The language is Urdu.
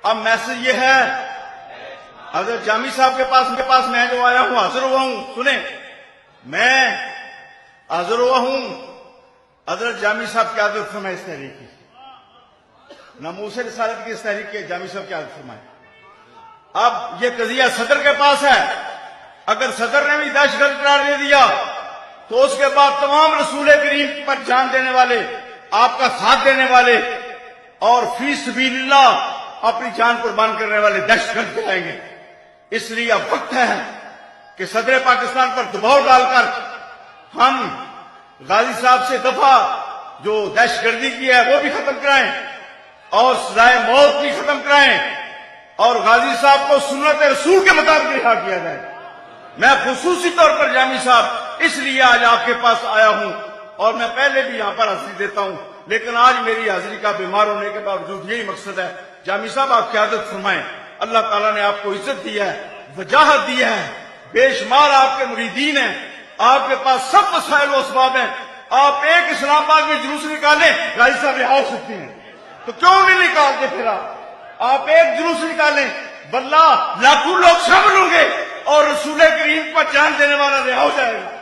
اب میسج یہ ہے حضرت جامی صاحب کے پاس میں جو آیا ہوں حاضر ہوا ہوں، سنیں میں حاضر ہوا ہوں حضرت جامی صاحب کی عادت فرمائے اس تحریک کی، ناموس رسالت کی اس تحریک کے جامی صاحب کی عادت فرمائے۔ اب یہ قضیہ صدر کے پاس ہے، اگر صدر نے بھی دہشت گرد قرار دے دیا تو اس کے بعد تمام رسول کریم پر جان دینے والے، آپ کا ساتھ دینے والے اور فی سبیل اللہ اپنی جان قربان کرنے والے دہشت گرد کہلائیں گے۔ اس لیے اب وقت ہے کہ صدر پاکستان پر دباؤ ڈال کر ہم غازی صاحب سے دفعہ جو دہشت گردی کی ہے وہ بھی ختم کرائیں اور سزائے موت بھی ختم کرائیں اور غازی صاحب کو سنت رسول کے مطابق رہا کیا جائے۔ میں خصوصی طور پر جامی صاحب اس لیے آج آپ کے پاس آیا ہوں، اور میں پہلے بھی یہاں پر حاضری دیتا ہوں لیکن آج میری حاضری کا بیمار ہونے کے باوجود یہی مقصد ہے، جامی صاحب آپ قیادت فرمائیں۔ اللہ تعالیٰ نے آپ کو عزت دی ہے، وجاہت دی ہے، بے شمار آپ کے مریدین ہیں، آپ کے پاس سب وسائل و اسباب ہیں، آپ ایک اسلام آباد میں جلوس نکالیں غازی صاحب رہا ہو سکتے ہیں، تو کیوں نہیں نکالتے؟ پھر آپ ایک جلوس نکالیں، واللہ لاکھوں لوگ شامل ہوں گے اور رسول کریم پر جان دینے والا رہا ہو جائے گا۔